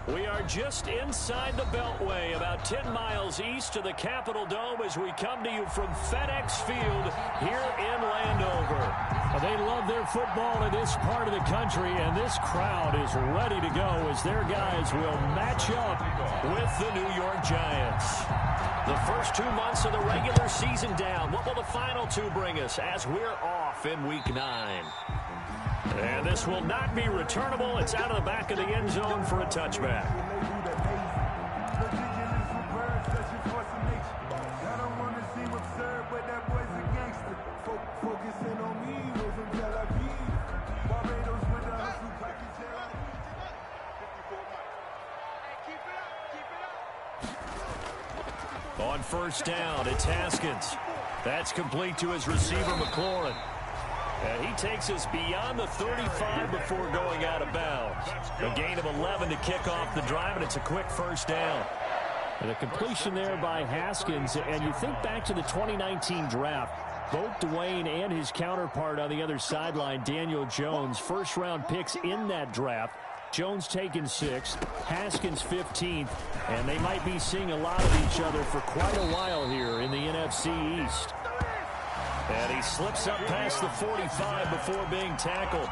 We are just inside the Beltway, about 10 miles east of the Capitol Dome as we come to you from FedEx Field here in Landover. They love their football in this part of the country, and this crowd is ready to go as their guys will match up with the New York Giants. The first 2 months of the regular season down. What will the final two bring us as we're off in Week 9? And this will not be returnable. It's out of the back of the end zone for a touchback. On first down, it's Haskins. That's complete to his receiver, McLaurin. And he takes us beyond the 35 before going out of bounds. A gain of 11 to kick off the drive, and it's a quick first down. And a completion there by Haskins. And you think back to the 2019 draft, both Dwayne and his counterpart on the other sideline, Daniel Jones, first-round picks in that draft. Jones taken 6th, Haskins 15th, and they might be seeing a lot of each other for quite a while here in the NFC East. And he slips up past the 45 before being tackled.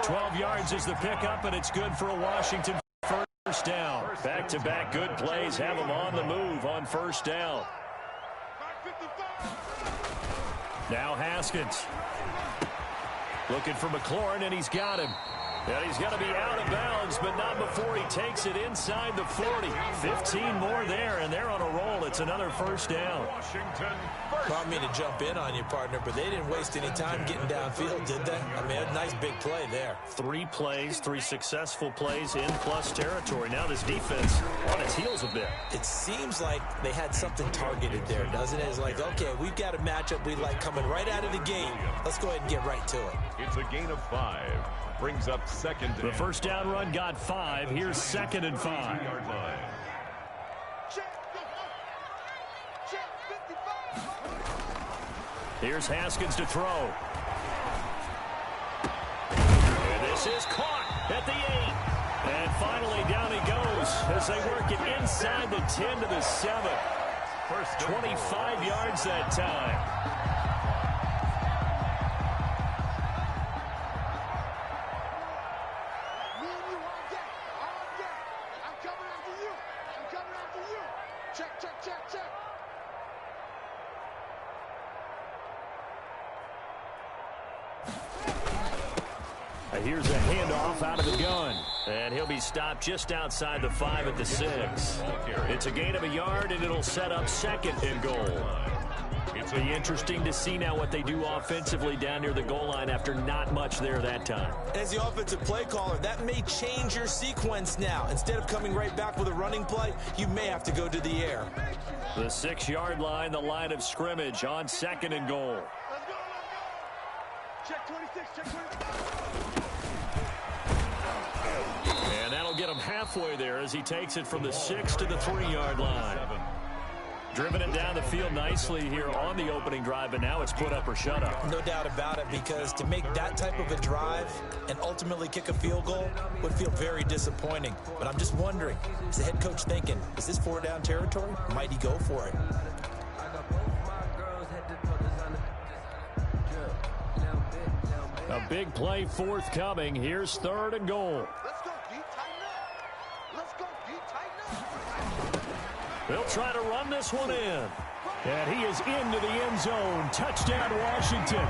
12 yards is the pickup, and it's good for a Washington first down. Back-to-back good plays have him on the move on first down. Now Haskins. Looking for McLaurin, and he's got him. And he's going to be out of bounds, but not before he takes it inside the 40. 15 more there, and they're on a roll. It's another first down. Caught me to jump in on you, partner, but they didn't waste any time getting downfield, did they? I mean, a nice big play there. 3 plays, 3 successful plays in plus territory. Now this defense on its heels a bit. It seems like they had something targeted there, doesn't it? It's like, okay, we've got a matchup we like coming right out of the gate. Let's go ahead and get right to it. It's a gain of 5. Brings up second. The first down run got 5. Here's 2nd and 5. Here's Haskins to throw. And this is caught at the 8. And finally down he goes as they work it inside the 10 to the 7. First 25 yards that time. Here's a handoff out of the gun. And he'll be stopped just outside the 5 at the 6. It's a gain of a yard, and it'll set up 2nd and goal. It's be interesting to see now what they do offensively down near the goal line after not much there that time. As the offensive play caller, that may change your sequence now. Instead of coming right back with a running play, you may have to go to the air. The 6-yard line, the line of scrimmage on 2nd and goal. Check 26, check 26. And that'll get him halfway there as he takes it from the 6 to the 3-yard line. Driven it down the field nicely here on the opening drive, but now it's put up or shut up. No doubt about it, because to make that type of a drive and ultimately kick a field goal would feel very disappointing. But I'm just wondering, is the head coach thinking, is this 4-down territory? Might he go for it? A big play forthcoming. Here's 3rd and goal. Let's go, D, tighten up. Let's go, D, tighten up. They'll try to run this one in. And he is into the end zone. Touchdown, Washington.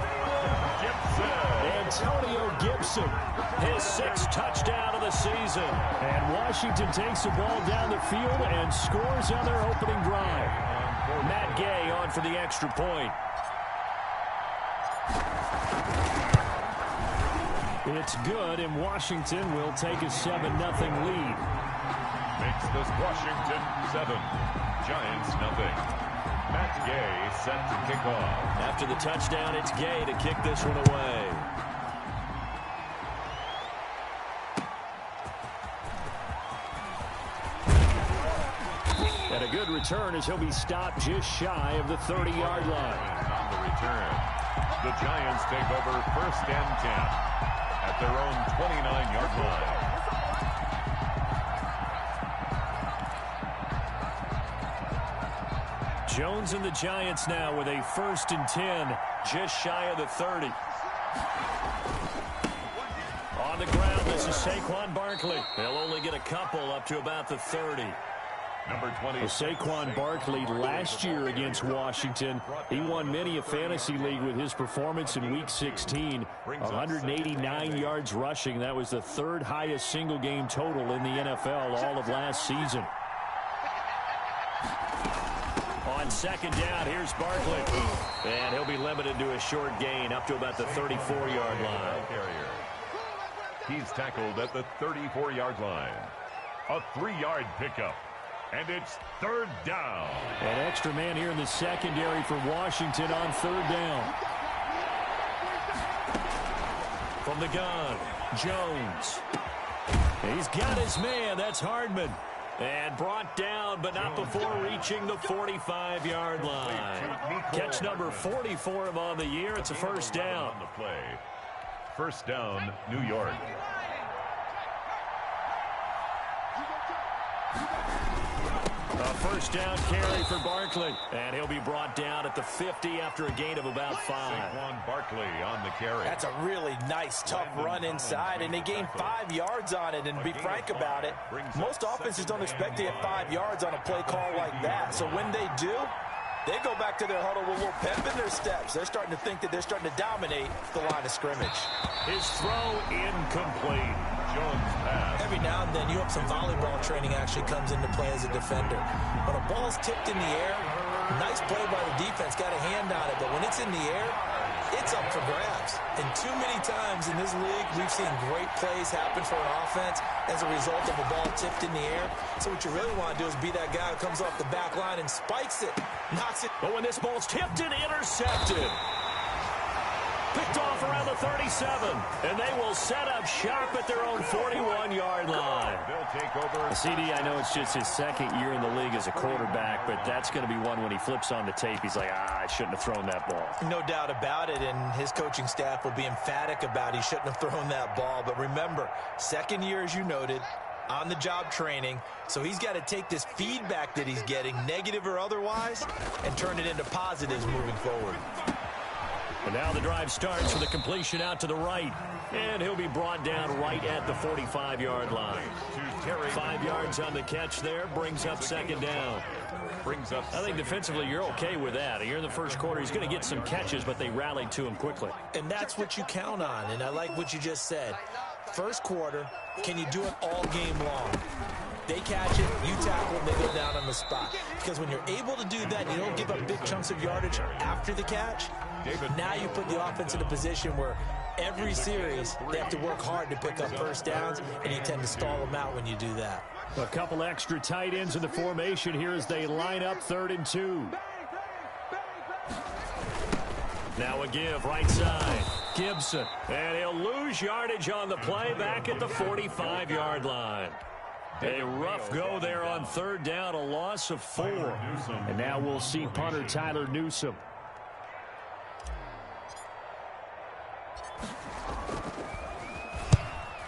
Antonio Gibson, his 6th touchdown of the season. And Washington takes the ball down the field and scores on their opening drive. Matt Gay on for the extra point. It's good, and Washington will take a 7-0 lead. Makes this Washington 7, Giants 0. Matt Gay set to kick off. After the touchdown, it's Gay to kick this one away. And a good return as he'll be stopped just shy of the 30-yard line. On the return. The Giants take over 1st and 10 at their own 29-yard line. Jones and the Giants now with a 1st and 10, just shy of the 30. On the ground, this is Saquon Barkley. He'll only get a couple up to about the 30. Number 20. Well, Saquon Barkley last year against Washington, he won many a fantasy league with his performance in Week 16. 189 yards rushing. That was the 3rd highest single game total in the NFL all of last season. On 2nd down, here's Barkley. And he'll be limited to a short gain up to about the 34-yard line. He's tackled at the 34-yard line. A 3-yard pickup. And it's 3rd down. An extra man here in the secondary for Washington on 3rd down. From the gun, Jones. He's got his man. That's Hardman. And brought down, but not before reaching the 45-yard line. Catch number 40 for him on the year. It's a 1st down. On the play. 1st down, New York. A 1st down carry for Barkley. And he'll be brought down at the 50 after a gain of about 5. Saquon Barkley on the carry. That's a really nice, tough run inside, and they gained 5 yards on it. And to be frank about it, most offenses don't expect to get 5 yards on a play call like that. So when they do, they go back to their huddle with a little pep in their steps. They're starting to think that they're starting to dominate the line of scrimmage. His throw incomplete. Jones pass. Every now and then, you hope some volleyball training actually comes into play as a defender. When a ball's tipped in the air, nice play by the defense, got a hand on it, but when it's in the air, it's up for grabs. And too many times in this league, we've seen great plays happen for an offense as a result of a ball tipped in the air. So what you really want to do is be that guy who comes off the back line and spikes it, knocks it. But when this ball's tipped and intercepted. Picked off around the 37. And they will set up shop at their own 41-yard line. They'll take over. CD, I know it's just his 2nd year in the league as a quarterback, but that's going to be one when he flips on the tape. He's like, I shouldn't have thrown that ball. No doubt about it, and his coaching staff will be emphatic about he shouldn't have thrown that ball. But remember, 2nd year, as you noted, on-the-job training, so he's got to take this feedback that he's getting, negative or otherwise, and turn it into positives moving forward. And now the drive starts with a completion out to the right. And he'll be brought down right at the 45-yard line. 5 yards on the catch there, brings up 2nd down. I think defensively you're okay with that. You're in the 1st quarter. He's going to get some catches, but they rallied to him quickly. And that's what you count on, and I like what you just said. 1st quarter, can you do it all game long? They catch it, you tackle them, they go down on the spot. Because when you're able to do that, you don't give up big chunks of yardage after the catch. Now you put the offense in a position where every series they have to work hard to pick up 1st downs, and you tend to stall them out when you do that. A couple extra tight ends in the formation here as they line up 3rd and 2. Now a give right side. Gibson. And he'll lose yardage on the play back at the 45-yard line. A rough go there on 3rd down, a loss of 4. And now we'll see punter Tyler Newsome.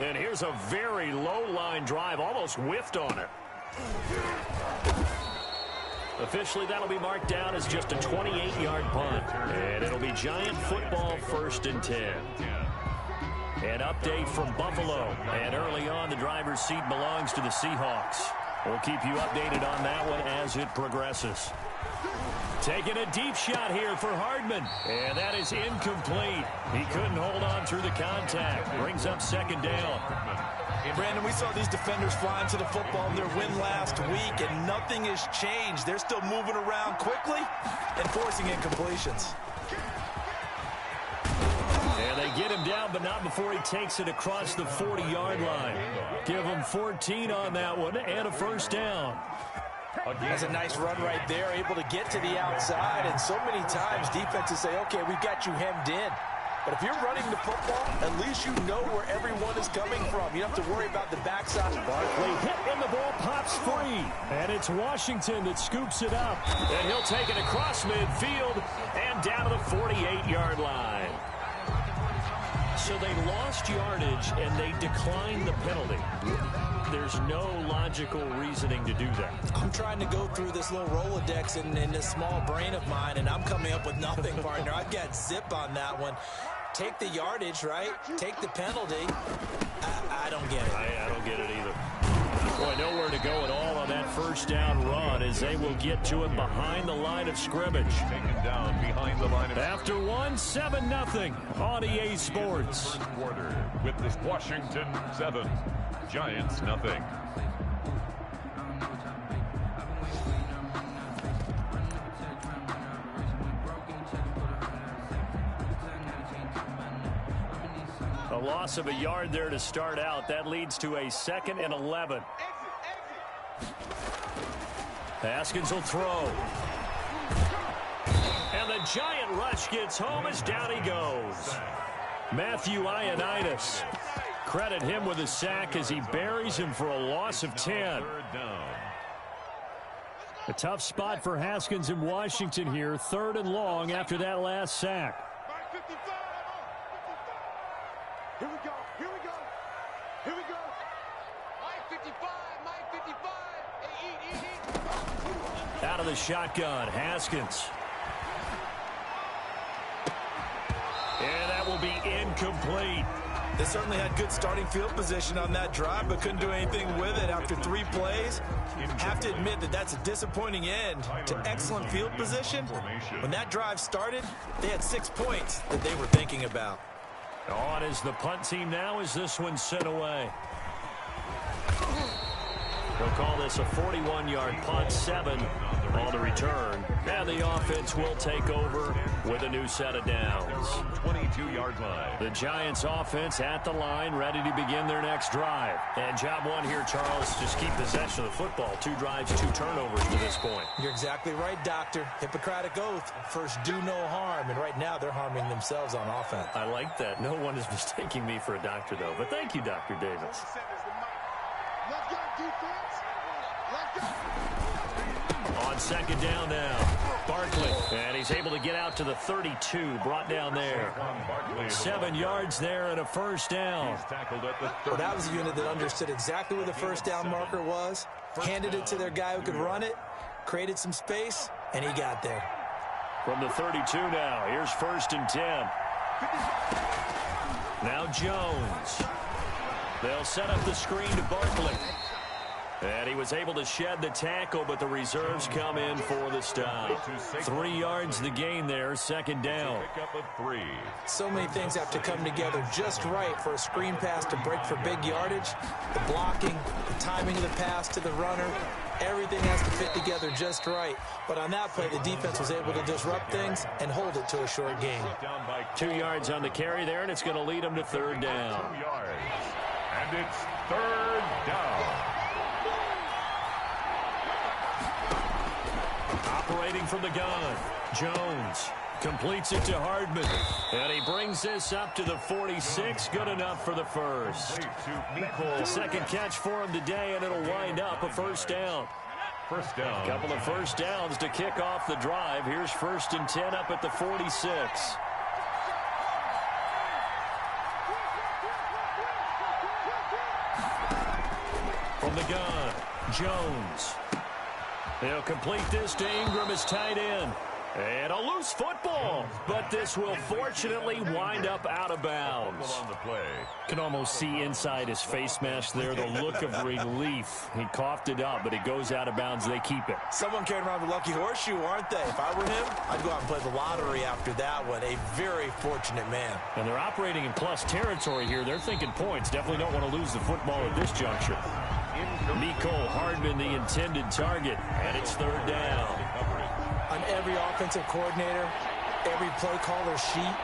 And here's a very low-line drive, almost whiffed on it. Officially, that'll be marked down as just a 28-yard punt. And it'll be Giant football 1st and 10. An update from Buffalo. And early on, the driver's seat belongs to the Seahawks. We'll keep you updated on that one as it progresses. Taking a deep shot here for Hardman. And that is incomplete. He couldn't hold on through the contact. Brings up 2nd down. Brandon, we saw these defenders flying to the football in their win last week, and nothing has changed. They're still moving around quickly and forcing incompletions. And they get him down, but not before he takes it across the 40-yard line. Give him 14 on that one and a 1st down. That's a nice run right there, able to get to the outside, and so many times defenses say, okay, we've got you hemmed in. But if you're running the football, at least you know where everyone is coming from. You don't have to worry about the backside. Barkley hit and the ball pops free. And it's Washington that scoops it up. And he'll take it across midfield and down to the 48-yard line. So they lost yardage and they declined the penalty. There's no logical reasoning to do that. I'm trying to go through this little Rolodex in this small brain of mine, and I'm coming up with nothing, partner. I've got zip on that one. Take the yardage, right? Take the penalty. I don't get it. I don't get it either. Boy, nowhere to go at all on that first down run as they will get to it behind the line of scrimmage. Taken down behind the line of After 7-0 on EA Sports. quarter with this Washington 7, Giants nothing. A loss of a yard there to start out. That leads to a 2nd and 11. Haskins will throw. And the giant rush gets home as down he goes. Matthew Ioannidis. Credit him with a sack as he buries him for a loss of 10. A tough spot for Haskins in Washington here. 3rd and long after that last sack. Here we go. Here we go. Here we go. Mike 55. Mike 55. Hey, eat. Out of the shotgun, Haskins. And that will be incomplete. They certainly had good starting field position on that drive, but couldn't do anything with it after 3 plays. Have to admit that that's a disappointing end to excellent field position. When that drive started, they had 6 points that they were thinking about. On is the punt team now as this one's sent away. They'll call this a 41-yard punt, 7 on the return. And the offense will take over with a new set of downs. 22-yard line. The Giants offense at the line, ready to begin their next drive. And job one here, Charles, just keep possession of the football. 2 drives, 2 turnovers to this point. You're exactly right, Doctor. Hippocratic oath. First, do no harm. And right now, they're harming themselves on offense. I like that. No one is mistaking me for a doctor, though. But thank you, Dr. Davis. Let's go, defense. Let's go. On 2nd down now, Barkley. And he's able to get out to the 32, brought down there. 7 yards there and a first down. Well, that was a unit that understood exactly where the first down marker was, handed it to their guy who could run it, created some space, and he got there. From the 32 now, here's 1st and 10. Now Jones. They'll set up the screen to Barkley. And he was able to shed the tackle, but the reserves come in for the stop. 3 yards the gain there, 2nd down. So many things have to come together just right for a screen pass to break for big yardage. The blocking, the timing of the pass to the runner, everything has to fit together just right. But on that play, the defense was able to disrupt things and hold it to a short gain. 2 yards on the carry there, and it's going to lead them to 3rd down. 2 yards. And it's 3rd down. Operating from the gun, Jones completes it to Hardman. And he brings this up to the 46. Good enough for the first. Second catch for him today, and it'll wind up a first down. First down. Couple of first downs to kick off the drive. Here's 1st and 10 up at the 46. From the gun, Jones. They'll complete this to Ingram as tight end. And a loose football, but this will fortunately wind up out of bounds. On the play. Can almost see inside his face mask there the look of relief. He coughed it up, but it goes out of bounds. They keep it. Someone carrying around the lucky horseshoe, aren't they? If I were him, I'd go out and play the lottery after that one. A very fortunate man. And they're operating in plus territory here. They're thinking points. Definitely don't want to lose the football at this juncture. Nicole Hardman, the intended target, and it's 3rd down. On every offensive coordinator, every play caller sheet,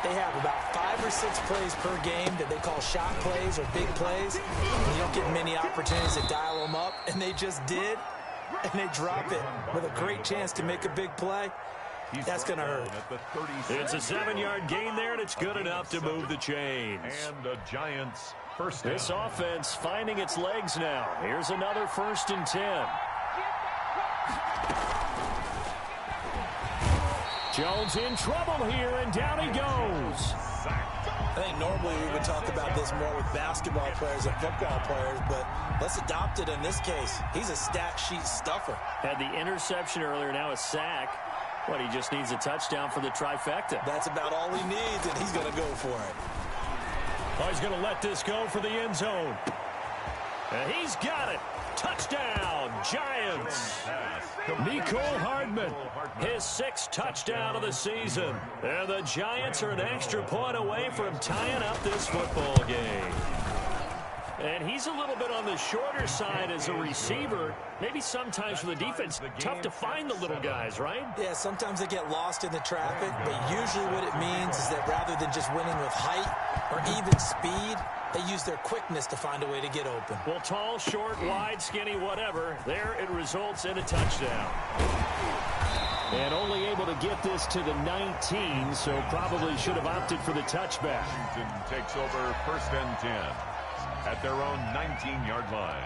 they have about 5 or 6 plays per game that they call shot plays or big plays. And you don't get many opportunities to dial them up, and they just did, and they drop it with a great chance to make a big play. That's going to hurt. At the 36. It's a 7-yard gain there, and it's good enough to move the chains. And the Giants first down. This offense finding its legs now. Here's another 1st and 10. Jones in trouble here, and down he goes. I think normally we would talk about this more with basketball players and football players, but let's adopt it in this case. He's a stat sheet stuffer. Had the interception earlier, now a sack. But he just needs a touchdown for the trifecta. That's about all he needs, and he's going to go for it. Oh, he's going to let this go for the end zone. And he's got it. Touchdown, Giants. Mecole Hardman, his 6th touchdown of the season. And the Giants are an extra point away from tying up this football game. And he's a little bit on the shorter side as a receiver. Maybe sometimes for the defense, tough to find the little guys, right? Yeah, sometimes they get lost in the traffic, but usually what it means is that rather than just winning with height or even speed, they use their quickness to find a way to get open. Well, tall, short, wide, skinny, whatever, there it results in a touchdown. And only able to get this to the 19, so probably should have opted for the touchback. Washington takes over 1st and 10 at their own 19-yard line.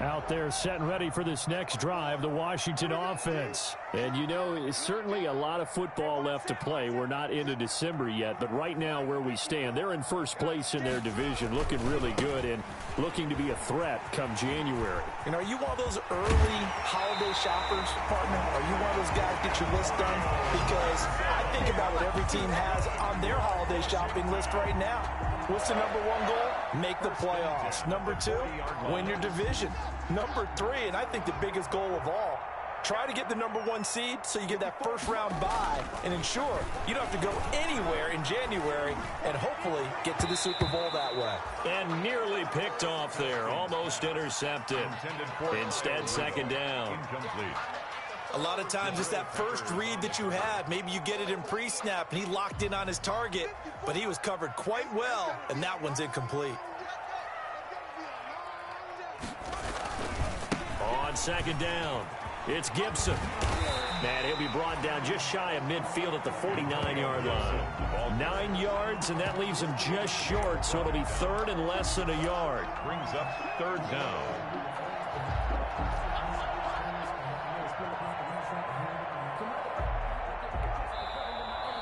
Out there set and ready for this next drive, the Washington offense. And, you know, it's certainly a lot of football left to play. We're not into December yet, but right now where we stand, they're in 1st place in their division, looking really good and looking to be a threat come January. You know, are you one of those early holiday shoppers, partner? Are you one of those guys get your list done? Because I think about what every team has on their holiday shopping list right now. What's the number 1 goal? Make the playoffs. Number 2, win your division. Number 3, and I think the biggest goal of all, try to get the number 1 seed so you get that 1st round bye and ensure you don't have to go anywhere in January and hopefully get to the Super Bowl that way. And nearly picked off there, almost intercepted. Instead, 2nd down. Incomplete. A lot of times it's that first read that you have. Maybe you get it in pre-snap and he locked in on his target, but he was covered quite well, and that one's incomplete. On 2nd down, it's Gibson. And he'll be brought down just shy of midfield at the 49-yard line. 9 yards, and that leaves him just short, so it'll be 3rd and less than a yard. Brings up 3rd down.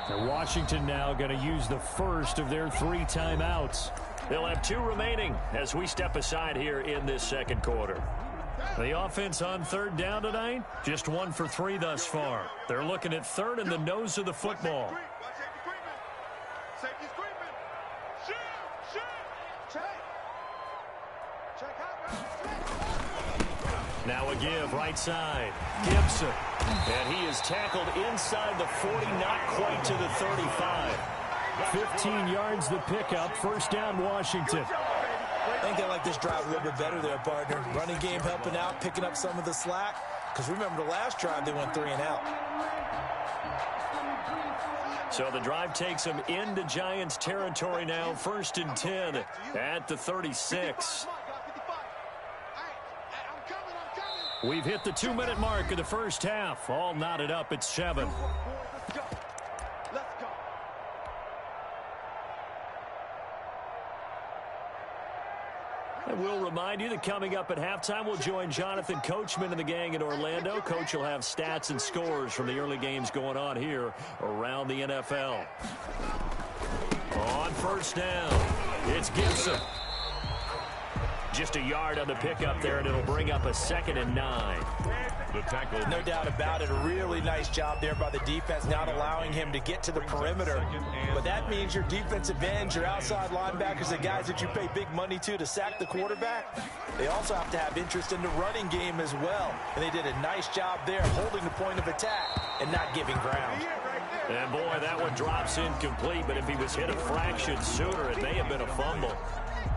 And Washington now going to use the first of their 3 timeouts. They'll have 2 remaining as we step aside here in this 2nd quarter. The offense on 3rd down tonight, just 1 for 3 thus far. They're looking at 3rd in the nose of the football. Now a give, right side. Gibson. And he is tackled inside the 40, not quite to the 35. 15 yards the pickup, 1st down Washington. I think I like this drive a little bit better there, partner. Running game helping out, picking up some of the slack. Because remember the last drive, they went 3 and out. So the drive takes them into Giants territory now. 1st and 10 at the 36. We've hit the 2-minute mark of the 1st half. All knotted up at 7. And we'll remind you that coming up at halftime, we'll join Jonathan Coachman and the gang in Orlando. Coach will have stats and scores from the early games going on here around the NFL. On 1st down, it's Gibson. Just a yard on the pickup there, and it'll bring up a 2nd and 9. The tackle. No doubt about it. A really nice job there by the defense, not allowing him to get to the perimeter. But that means your defensive ends, your outside linebackers, the guys that you pay big money to sack the quarterback, they also have to have interest in the running game as well. And they did a nice job there holding the point of attack and not giving ground. And boy, that one drops incomplete, but if he was hit a fraction sooner, it may have been a fumble.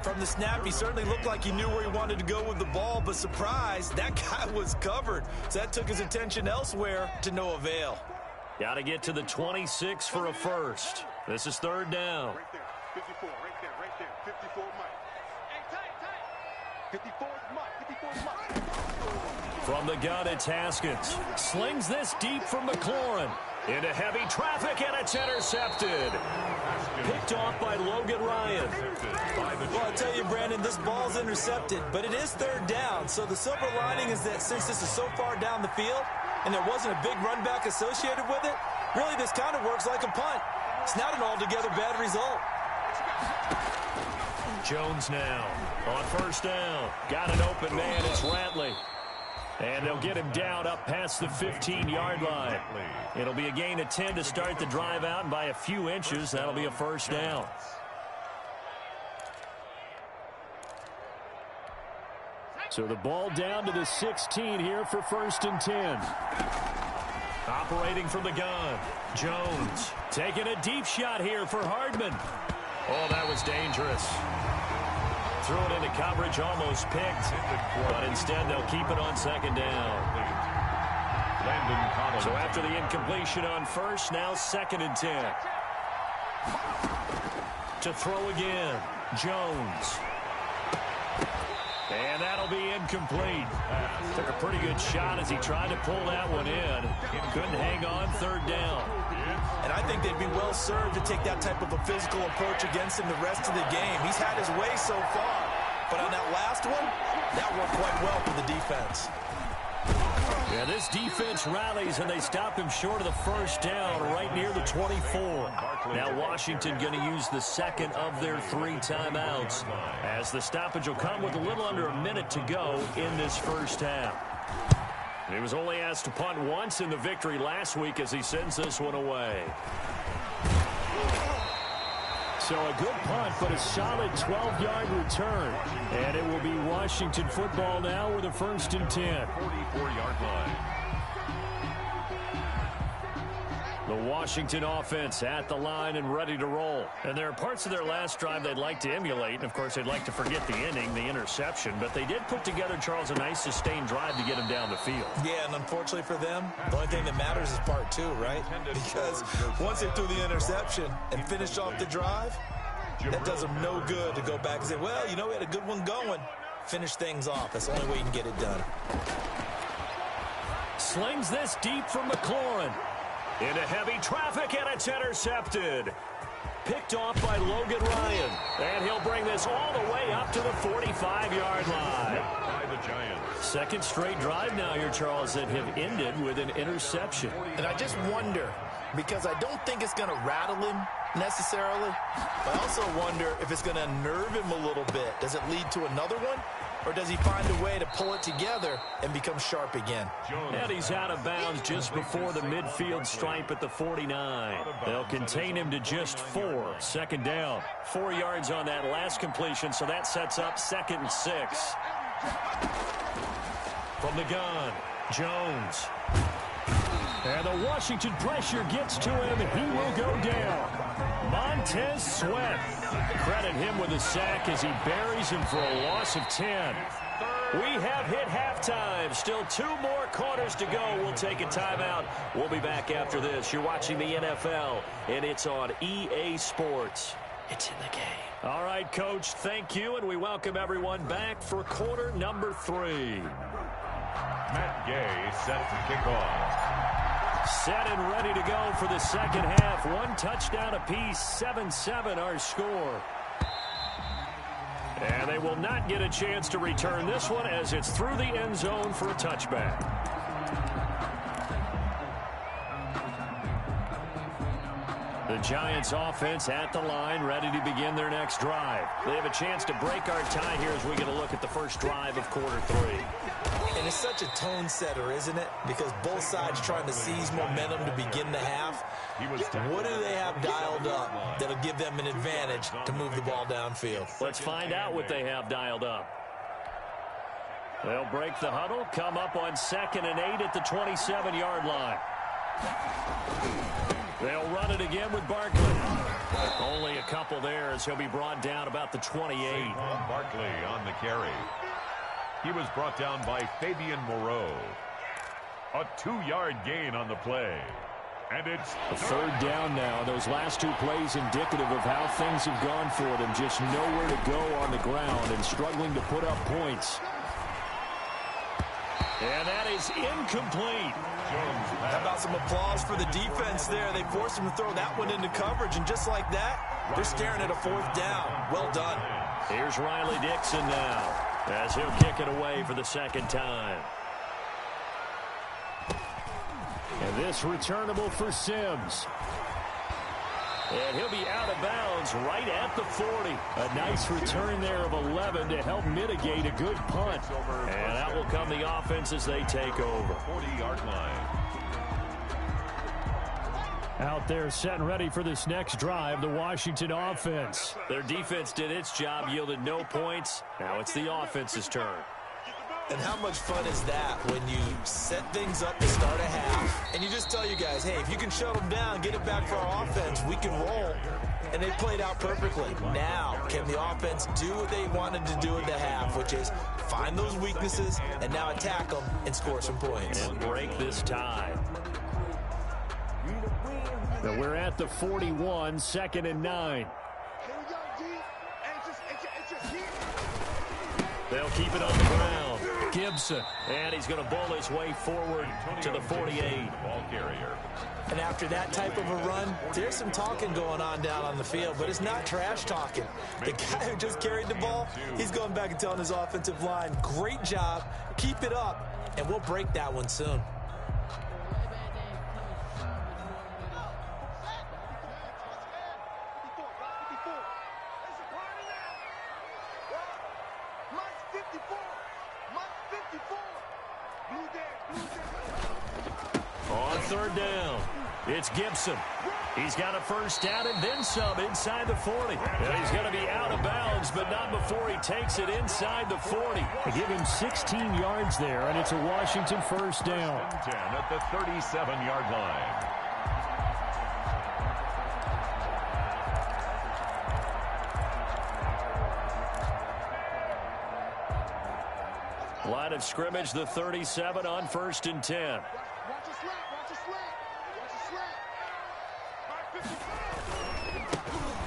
From the snap, he certainly looked like he knew where he wanted to go with the ball, but surprise, that guy was covered. So that took his attention elsewhere to no avail. Got to get to the 26 for a first. This is 3rd down. Right there, 54, right there, 54, Mike. Hey, tight. 54 is mine. 54 is mine. From the gun, it's Haskins. Slings this deep from McLaurin. Into heavy traffic, and it's intercepted. Picked off by Logan Ryan. Well, I tell you, Brandon, this ball's intercepted, but it is third down. So the silver lining is that since this is so far down the field and there wasn't a big run back associated with it, really this kind of works like a punt. It's not an altogether bad result. Jones now on first down. Got an open man. It's Ratley. And they'll get him down up past the 15-yard line. It'll be a gain of 10 to start the drive out, and by a few inches, that'll be a first down. So the ball down to the 16 here for 1st and 10. Operating from the gun, Jones taking a deep shot here for Hardman. Oh, that was dangerous. Threw it into coverage, almost picked, but instead they'll keep it on second down. So after the incompletion on first, now 2nd and 10. To throw again, Jones. And that'll be incomplete. Took a pretty good shot as he tried to pull that one in. Couldn't hang on, 3rd down. And I think they'd be well served to take that type of a physical approach against him the rest of the game. He's had his way so far. But on that last one, that worked quite well for the defense. Yeah, this defense rallies, and they stop him short of the first down right near the 24. Now Washington going to use the 2nd of their 3 timeouts, as the stoppage will come with a little under a minute to go in this first half. He was only asked to punt once in the victory last week as he sends this one away. So a good punt, but a solid 12-yard return. And it will be Washington football now with a 1st and 10. 44-yard line. The Washington offense at the line and ready to roll. And there are parts of their last drive they'd like to emulate. And, of course, they'd like to forget the inning, the interception. But they did put together, Charles, a nice sustained drive to get him down the field. Yeah, and unfortunately for them, the only thing that matters is part 2, right? Because once they threw the interception and finished off the drive, that does them no good to go back and say, well, you know, we had a good one going. Finish things off. That's the only way you can get it done. Slings this deep from McLaurin. Into heavy traffic, and it's intercepted. Picked off by Logan Ryan. And he'll bring this all the way up to the 45-yard line. By the Giants. 2nd straight drive now here, Charles, that have ended with an interception. And I just wonder, because I don't think it's going to rattle him necessarily, but I also wonder if it's going to unnerve him a little bit. Does it lead to another one? Or does he find a way to pull it together and become sharp again? And he's out of bounds just before the midfield stripe at the 49. They'll contain him to just 4. 2nd down. 4 yards on that last completion, so that sets up 2nd and 6. From the gun, Jones. And the Washington pressure gets to him. He will go down. Montez Sweat. Credit him with a sack as he buries him for a loss of 10. We have hit halftime. Still 2 more quarters to go. We'll take a timeout. We'll be back after this. You're watching the NFL, and it's on EA Sports. It's in the game. All right, Coach, thank you, and we welcome everyone back for quarter number 3. Matt Gay set to kick off. Set and ready to go for the 2nd half. 1 touchdown apiece, 7-7 our score. And they will not get a chance to return this one as it's through the end zone for a touchback. The Giants offense at the line, ready to begin their next drive. They have a chance to break our tie here as we get a look at the first drive of quarter 3. And it's such a tone setter, isn't it? Because both sides trying to seize momentum to begin the half. What do they have dialed up that'll give them an advantage to move the ball downfield? Let's find out what they have dialed up. They'll break the huddle, come up on 2nd and 8 at the 27-yard line. They'll run it again with Barkley. Only a couple there as he'll be brought down about the 28. Barkley on the carry. He was brought down by Fabian Moreau. A 2-yard gain on the play. And it's A third down now. Those last two plays indicative of how things have gone for them. Just nowhere to go on the ground and struggling to put up points. And that is incomplete. How about some applause for the defense there? They forced him to throw that one into coverage, and just like that, they're staring at a fourth down. Well done. Here's Riley Dixon now as he'll kick it away for the second time. And this returnable for Sims. And he'll be out of bounds right at the 40. A nice return there of 11 to help mitigate a good punt. And that will come the offense as they take over. 40-yard line. Out there set and ready for this next drive, the Washington offense. Their defense did its job, yielded no points. Now it's the offense's turn. And how much fun is that when you set things up to start a half, and you just tell you guys, hey, if you can shut them down, get it back for our offense, we can roll. And they played out perfectly. Now, can the offense do what they wanted to do at the half, which is find those weaknesses and now attack them and score some points. And break this tie. So we're at the 41, 2nd and 9. They'll keep it on the ground. Gibson. And he's going to bowl his way forward to the 48. Ball carrier. And after that type of a run, there's some talking going on down on the field, but it's not trash talking. The guy who just carried the ball, he's going back and telling his offensive line, great job, keep it up, and we'll break that one soon. On third down, it's Gibson. He's got a first down and then some inside the 40. And he's going to be out of bounds, but not before he takes it inside the 40. They give him 16 yards there, and it's a Washington first down. 10 at the 37-yard line. Line of scrimmage, the 37 on 1st and 10.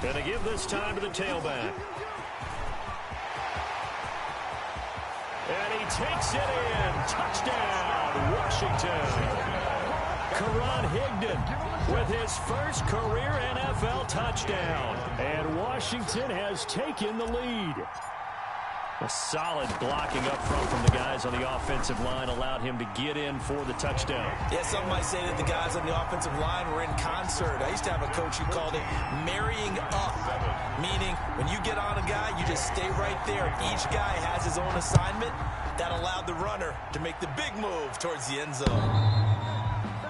Gonna give this time to the tailback. And he takes it in. Touchdown, Washington. Karan Higdon with his first career NFL touchdown. And Washington has taken the lead. A solid blocking up front from the guys on the offensive line allowed him to get in for the touchdown. Yeah, some might say that the guys on the offensive line were in concert. I used to have a coach who called it marrying up, meaning when you get on a guy, you just stay right there. Each guy has his own assignment. That allowed the runner to make the big move towards the end zone.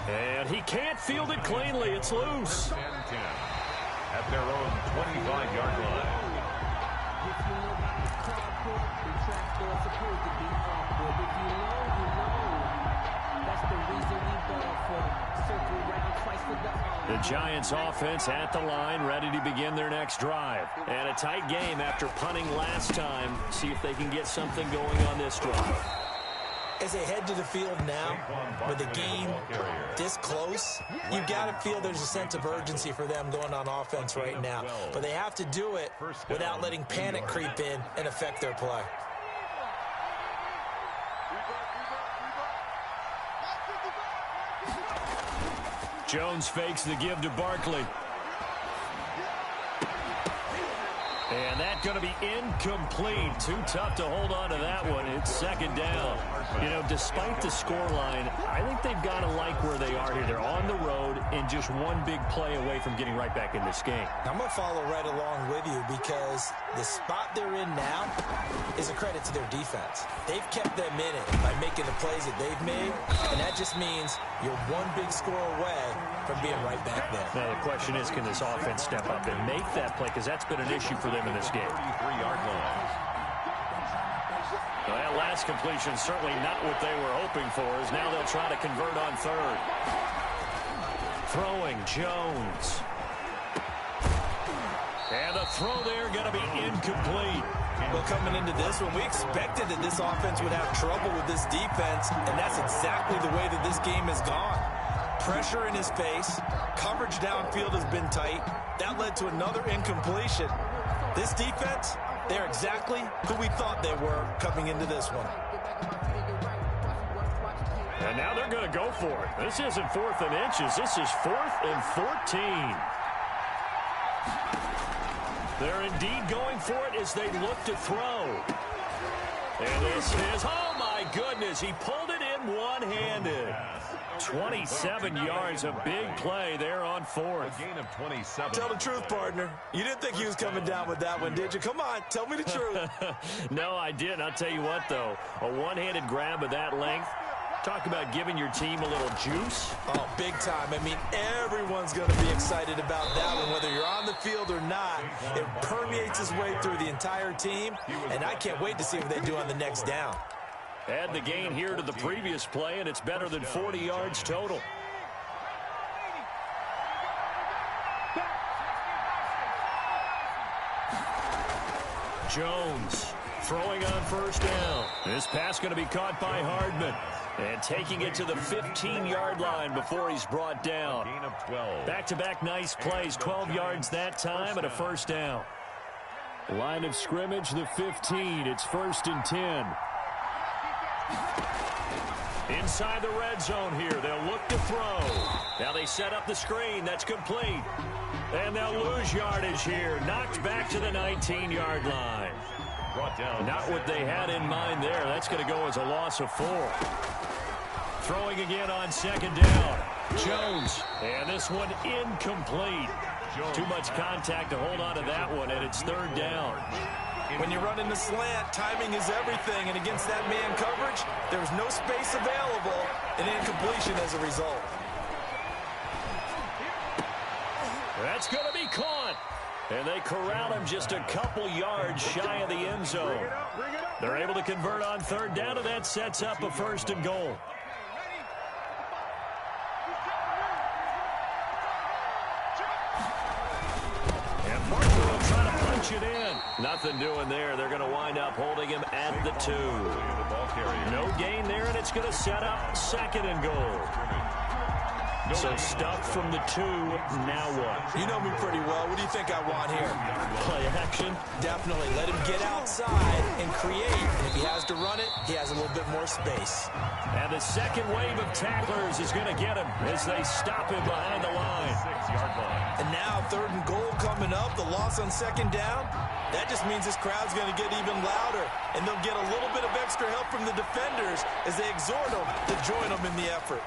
And he can't field it cleanly. It's loose. 10 at their own 25-yard line. The Giants offense at the line, ready to begin their next drive. And a tight game after punting last time. See if they can get something going on this drive. As they head to the field now, with the game this close, you've got to feel there's a sense of urgency for them going on offense right now. But they have to do it without letting panic creep in and affect their play. Jones fakes the give to Barkley. And that's going to be incomplete. Too tough to hold on to that one. It's 2nd down. You know, despite the scoreline, I think they've got to like where they are here. They're on the road and just one big play away from getting right back in this game. I'm going to follow right along with you because the spot they're in now is a credit to their defense. They've kept them in it by making the plays that they've made, and that just means you're one big score away from being right back there. Now, the question is, can this offense step up and make that play? Because that's been an issue for them in this game. 33-yard line. Well, that last completion certainly not what they were hoping for, as now they'll try to convert on third. Throwing, Jones. And the throw there going to be incomplete. Well, coming into this one, we expected that this offense would have trouble with this defense, and that's exactly the way that this game has gone. pressure in his face. Coverage downfield has been tight. That led to another incompletion. This defense, they're exactly who we thought they were coming into this one. And now they're going to go for it. This isn't 4th and inches. This is 4th and 14. They're indeed going for it as they look to throw. And this is, oh my goodness, he pulled it in one-handed. 27 yards, a big play there on 4th. A gain of 27. Tell the truth, partner. You didn't think he was coming down with that one, did you? Come on, tell me the truth. No, I didn't. I'll tell you what, though. A one-handed grab of that length. Talk about giving your team a little juice. Oh, big time. I mean, everyone's going to be excited about that one, whether you're on the field or not. It permeates its way through the entire team, and I can't wait to see what they do on the next down. Add the gain here to the previous play, and it's better than 40 yards total. Jones throwing on 1st down. This pass going to be caught by Hardman. And taking it to the 15-yard line before he's brought down. Gain of 12. Back-to-back nice plays, 12 yards that time and a 1st down. Line of scrimmage, the 15. It's 1st and 10. Inside the red zone here. They'll look to throw. Now they set up the screen. That's complete. And they'll lose yardage here. Knocked back to the 19-yard line. Brought down. Not what they had in mind there. That's going to go as a loss of 4. Throwing again on 2nd down. Jones. And this one incomplete. Too much contact to hold on to that one, and it's 3rd down. When you're running the slant, timing is everything, and against that man coverage, there's no space available, and incompletion as a result. That's going to be caught. And they corral him just a couple yards shy of the end zone. They're able to convert on 3rd down, and that sets up a 1st and goal. And Parker will try to punch it in. Nothing doing there. They're going to wind up holding him at the 2. No gain there, and it's going to set up 2nd and goal. So stuff from the 2, now what? You know me pretty well. What do you think I want here? Play action? Definitely. Let him get outside and create. And if he has to run it, he has a little bit more space. And the second wave of tacklers is going to get him as they stop him behind the line. 6-yard line. And now 3rd and goal coming up. The loss on 2nd down. That just means this crowd's going to get even louder. And they'll get a little bit of extra help from the defenders as they exhort them to join them in the effort.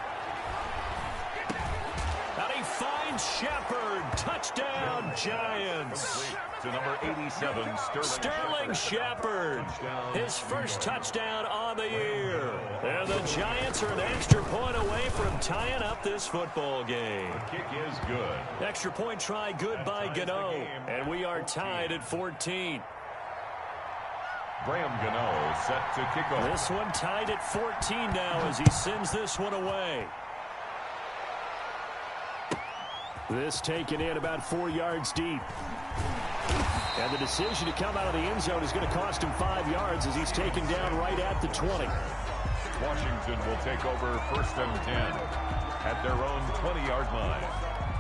Shepard, touchdown, Giants. To number 87, Sterling Shepard, his first touchdown on the year. And the Giants are an extra point away from tying up this football game. The kick is good. Extra point try good by Gano, and we are tied at 14. Graham Gano set to kick off. This one tied at 14 now as he sends this one away. This taken in about 4 yards deep. And the decision to come out of the end zone is going to cost him 5 yards as he's taken down right at the 20. Washington will take over 1st and 10 at their own 20-yard line.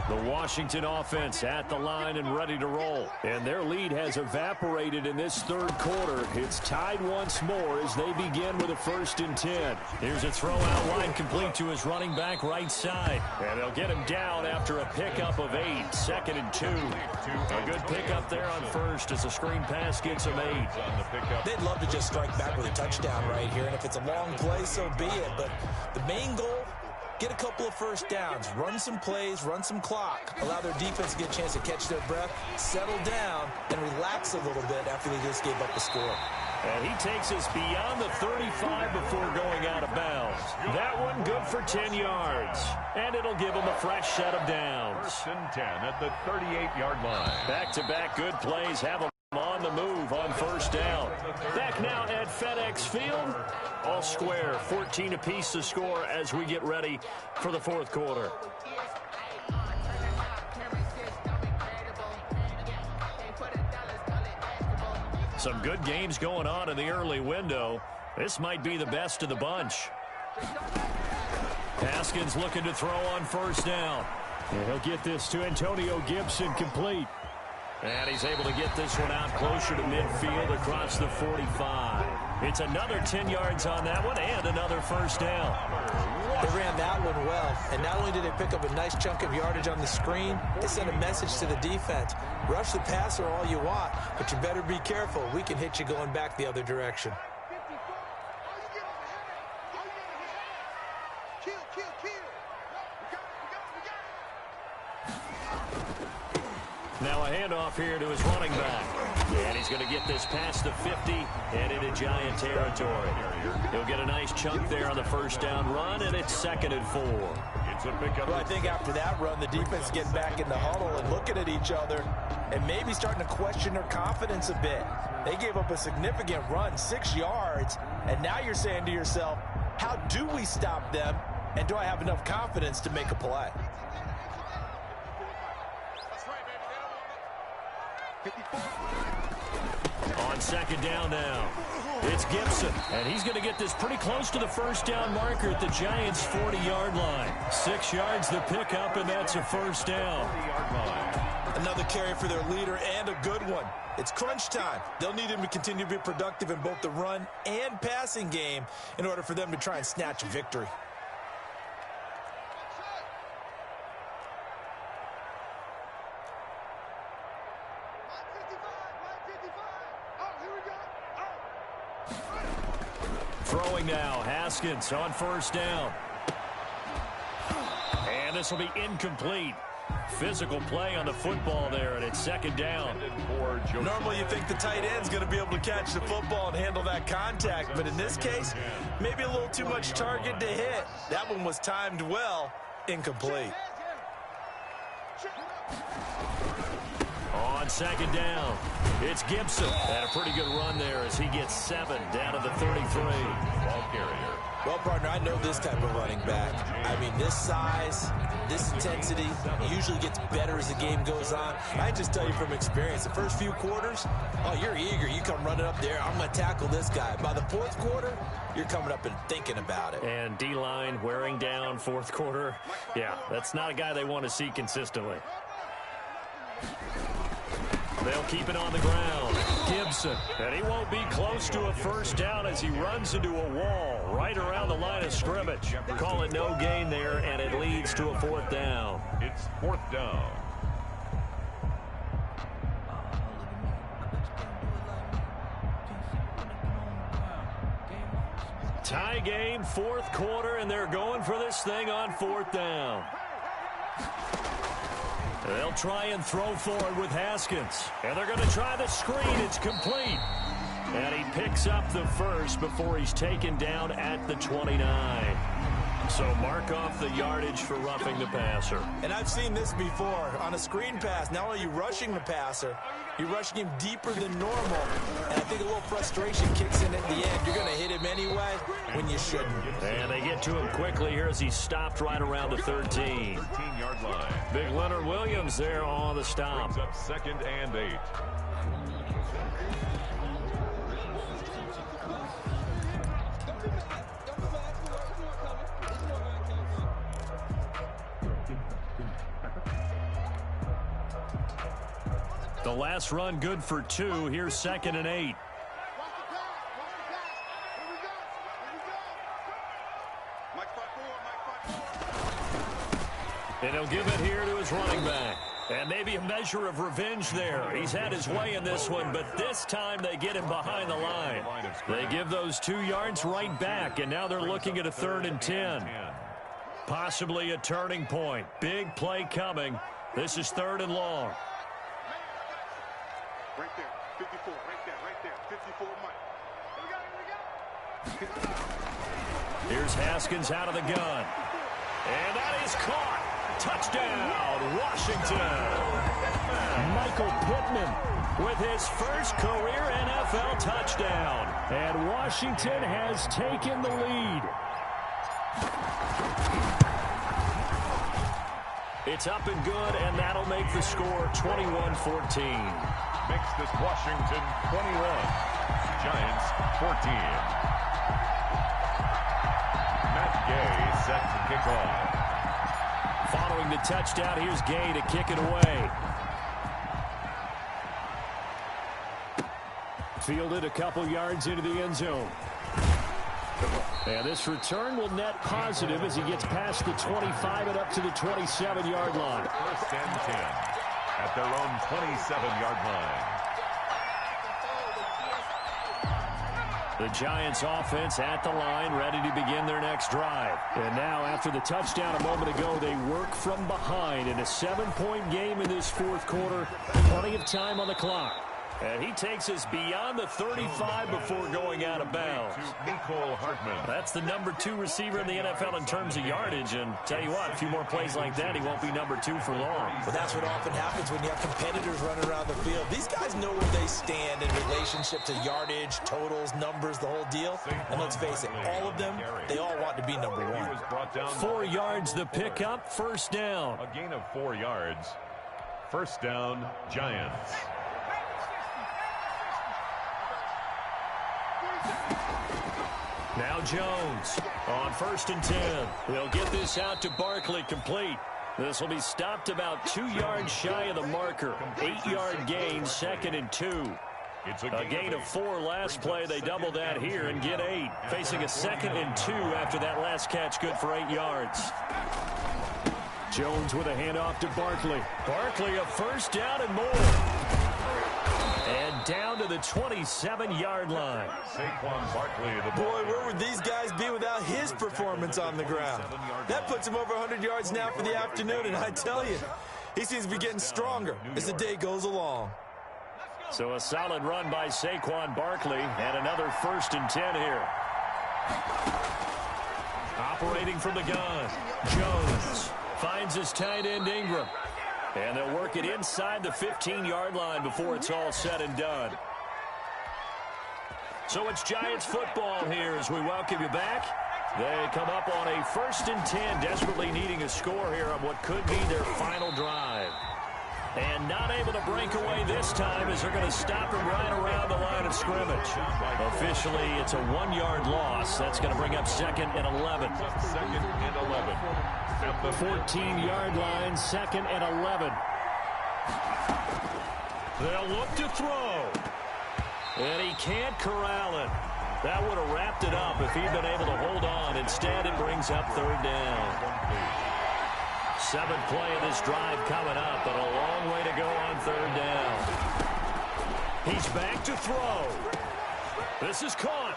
The Washington offense at the line and ready to roll. And their lead has evaporated in this 3rd quarter. It's tied once more as they begin with a 1st and 10. Here's a throw out wide complete to his running back right side. And they'll get him down after a pickup of 8. 2nd and 2. A good pickup there on 1st as the screen pass gets him 8. They'd love to just strike back with a touchdown right here. And if it's a long play, so be it. But the main goal, get a couple of 1st downs, run some plays, run some clock, allow their defense to get a chance to catch their breath, settle down, and relax a little bit after they just gave up the score. And he takes us beyond the 35 before going out of bounds. That one good for 10 yards. And it'll give him a fresh set of downs. 1st and 10 at the 38-yard line. Back-to-back good plays have him on the move on 1st down. Back now at FedEx Field. All square, 14 apiece to score as we get ready for the 4th quarter. Some good games going on in the early window. This might be the best of the bunch. Haskins looking to throw on first down. And he'll get this to Antonio Gibson complete. And he's able to get this one out closer to midfield across the 45. It's another 10 yards on that one and another first down. They ran that one well, and not only did they pick up a nice chunk of yardage on the screen, they sent a message to the defense. Rush the passer all you want, but you better be careful. We can hit you going back the other direction. Now a handoff here to his running back. And he's going to get this past the 50 and into Giant territory. He'll get a nice chunk there on the first down run, and it's 2nd and 4. It's a pickup. Well, I think after that run, the defense is getting back in the huddle and looking at each other and maybe starting to question their confidence a bit. They gave up a significant run, 6 yards, and now you're saying to yourself, how do we stop them, and do I have enough confidence to make a play? On 2nd down now, it's Gibson, and he's going to get this pretty close to the first down marker at the Giants' 40-yard line. 6 yards the pickup, and that's a first down. Another carry for their leader, and a good one. It's crunch time. They'll need him to continue to be productive in both the run and passing game in order for them to try and snatch a victory. Throwing now, Haskins on first down. And this will be incomplete. Physical play on the football there, and it's 2nd down. Normally you think the tight end's going to be able to catch the football and handle that contact, but in this case, maybe a little too much target to hit. That one was timed well, incomplete. On 2nd down, it's Gibson. Had a pretty good run there as he gets 7 down to the 33. Ball carrier. Well, partner, I know this type of running back. I mean, this size, this intensity usually gets better as the game goes on. I just tell you from experience, the first few quarters, oh, you're eager. You come running up there, I'm going to tackle this guy. By the 4th quarter, you're coming up and thinking about it. And D-line wearing down 4th quarter. Yeah, that's not a guy they want to see consistently. They'll keep it on the ground. Gibson, and he won't be close to a first down as he runs into a wall right around the line of scrimmage. Call it no gain there, and it leads to a 4th down. It's 4th down. Tie game, 4th quarter, and they're going for this thing on 4th down. They'll try and throw forward with Haskins. And they're going to try the screen. It's complete. And he picks up the first before he's taken down at the 29. So mark off the yardage for roughing the passer. And I've seen this before. On a screen pass, not only are you rushing the passer, you're rushing him deeper than normal. And I think a little frustration kicks in at the end. You're going to hit him anyway when you shouldn't. And they get to him quickly here as he's stopped right around the 13. 13-yard line. Big Leonard Williams there on the stop. Brings up 2nd and 8. The last run good for 2. Here's 2nd and 8. And he'll give it here to his running back. And maybe a measure of revenge there. He's had his way in this one, but this time they get him behind the line. They give those 2 yards right back, and now they're looking at a 3rd and 10. Possibly a turning point. Big play coming. This is 3rd and long. Right there, 54, right there, 54, Mike. Here we go. Here's Haskins out of the gun. And that is caught. Touchdown, Washington. Michael Pittman with his first career NFL touchdown. And Washington has taken the lead. It's up and good, and that'll make the score 21-14. Makes this Washington 21. Giants 14. Matt Gay set to kick off. Following the touchdown, here's Gay to kick it away. Fielded a couple yards into the end zone. And this return will net positive as he gets past the 25 and up to the 27-yard line. First and 10 at their own 27-yard line. The Giants offense at the line, ready to begin their next drive. And now, after the touchdown a moment ago, they work from behind in a 7-point game in this fourth quarter. Plenty of time on the clock. And he takes us beyond the 35 before going out of bounds. Nicole Hartman. That's the number 2 receiver in the NFL in terms of yardage. And tell you what, a few more plays like that, he won't be number 2 for long. But that's what often happens when you have competitors running around the field. These guys know where they stand in relationship to yardage, totals, numbers, the whole deal. And let's face it, all of them, they all want to be number 1. 4 yards the pickup, first down. A gain of 4 yards. First down, Giants. Now Jones on first and 10. He'll get this out to Barkley, complete. This will be stopped about 2 yards shy of the marker. 8-yard gain, second and 2. It's A gain of 4 last play. They double that here and get 8. Facing a second and 2 after that last catch, good for 8 yards. Jones with a handoff to Barkley. Barkley a first down and more. And down to the 27-yard line. Saquon Barkley, the Boy, where would these guys be without his performance on the ground? That puts him over 100 yards now for the afternoon, and I tell you, he seems to be getting stronger as the day goes along. So a solid run by Saquon Barkley, and another first and 10 here. Operating from the gun, Jones finds his tight end Ingram. And they'll work it inside the 15-yard line before it's all said and done. So it's Giants football here as we welcome you back. They come up on a first and 10, desperately needing a score here on what could be their final drive. And not able to break away this time as they're going to stop him right around the line of scrimmage. Officially, it's a 1-yard loss. That's going to bring up second and 11. second and 11. At the 14-yard line, second and 11. They'll look to throw. And he can't corral it. That would have wrapped it up if he'd been able to hold on. Instead, it brings up third down. 7th play of this drive coming up, but a long way to go on third down. He's back to throw. This is caught.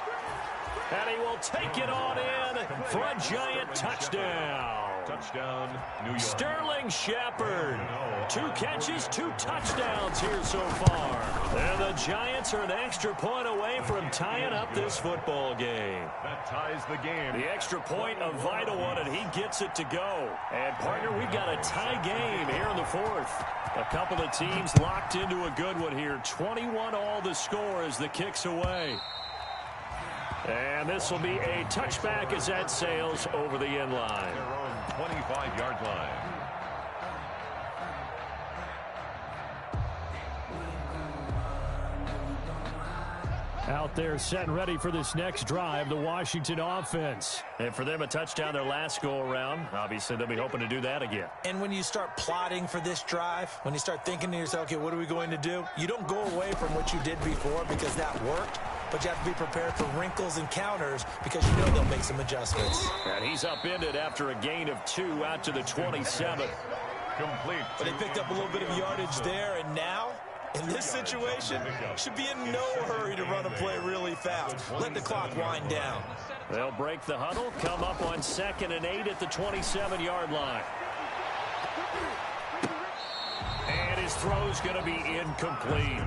And he will take it on in for a Giant touchdown. touchdown, New York. Sterling Shepard. 2 catches, 2 touchdowns here so far. And the Giants are an extra point away from tying up this football game. That ties the game. The extra point, a vital one, and he gets it to go. And, partner, we've got a tie game here in the 4th. A couple of teams locked into a good one here. 21 all the score as the kick's away. And this will be a touchback as that sails over the end line. Their own 25-yard line. Out there set and ready for this next drive, the Washington offense. And for them, a touchdown their last go-around. Obviously, they'll be hoping to do that again. And when you start plotting for this drive, when you start thinking to yourself, okay, what are we going to do? You don't go away from what you did before because that worked, but you have to be prepared for wrinkles and counters because you know they'll make some adjustments. And he's upended after a gain of 2 out to the 27. Complete. But they picked up a little bit of yardage there, and now, in this situation, should be in no hurry to run a play really fast. Let the clock wind down. They'll break the huddle, come up on 2nd and 8 at the 27-yard line. And his throw's going to be incomplete.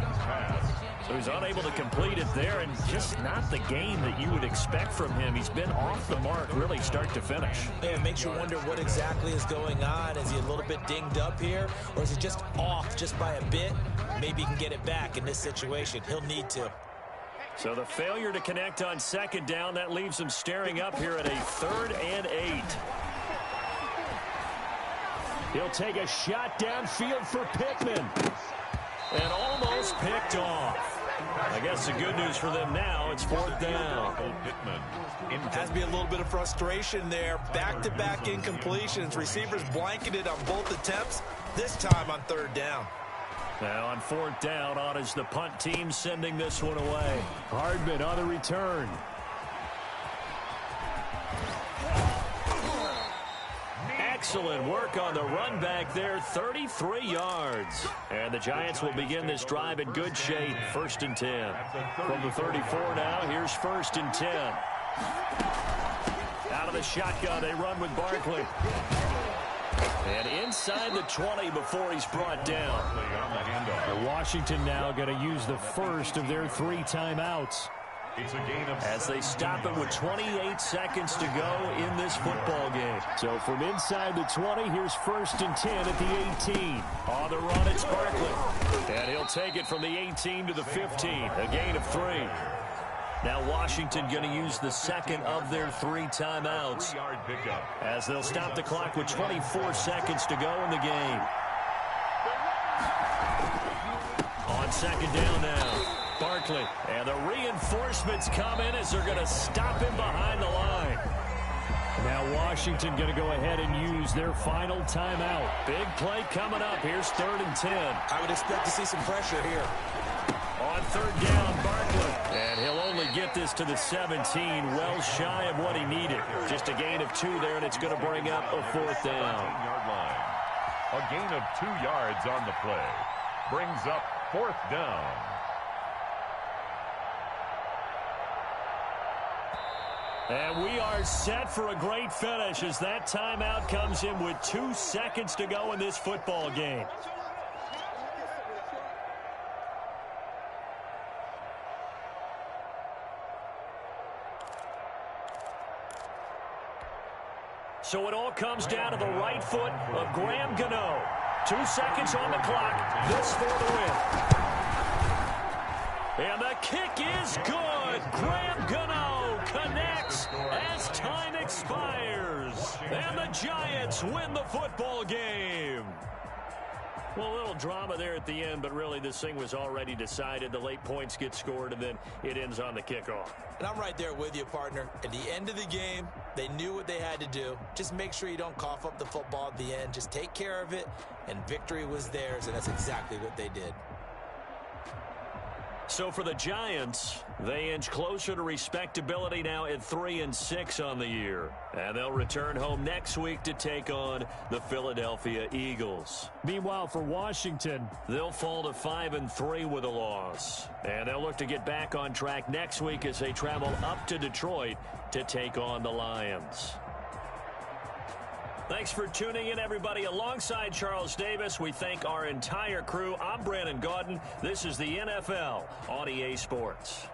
So he's unable to complete it there, and just not the game that you would expect from him. He's been off the mark really start to finish. Yeah, it makes you wonder what exactly is going on. Is he a little bit dinged up here, or is he just off just by a bit? Maybe he can get it back in this situation. He'll need to. So the failure to connect on 2nd down, that leaves him staring up here at a 3rd and 8. He'll take a shot downfield for Pittman. And almost picked off. I guess the good news for them now, it's 4th down. Has to be a little bit of frustration there. Back-to-back incompletions. Receivers blanketed on both attempts, this time on 3rd down. Now on 4th down, on is the punt team sending this one away. Hardman on the return. Excellent work on the run back there, 33 yards. And the Giants will begin this drive in good shape, 1st and 10. From the 34 now, here's 1st and 10. Out of the shotgun, they run with Barkley. And inside the 20 before he's brought down. Washington now going to use the first of their 3 timeouts. As they stop it with 28 seconds to go in this football game. So from inside the 20, here's 1st and 10 at the 18. On the run, it's Barkley. And he'll take it from the 18 to the 15. A gain of 3. Now Washington going to use the second of their 3 timeouts. As they'll stop the clock with 24 seconds to go in the game. On 2nd down now. Barkley, and the reinforcements come in as they're going to stop him behind the line. Now Washington going to go ahead and use their final timeout. Big play coming up. Here's 3rd and 10. I would expect to see some pressure here. On 3rd down, Barkley. And he'll only get this to the 17, well shy of what he needed. Just a gain of 2 there, and it's going to bring up a 4th down. A gain of 2 yards on the play. Brings up 4th down. And we are set for a great finish as that timeout comes in with 2 seconds to go in this football game. So it all comes down to the right foot of Graham Gano. 2 seconds on the clock. This for the win. And the kick is good. Graham Gano connects as time expires. And the Giants win the football game. Well, a little drama there at the end, but really this thing was already decided. The late points get scored, and then it ends on the kickoff. And I'm right there with you, partner. At the end of the game, they knew what they had to do. Just make sure you don't cough up the football at the end. Just take care of it, and victory was theirs, and that's exactly what they did. So for the Giants, they inch closer to respectability now at 3-6 on the year. And they'll return home next week to take on the Philadelphia Eagles. Meanwhile, for Washington, they'll fall to 5-3 with a loss. And they'll look to get back on track next week as they travel up to Detroit to take on the Lions. Thanks for tuning in, everybody. Alongside Charles Davis, we thank our entire crew. I'm Brandon Gaudin. This is the NFL on EA Sports.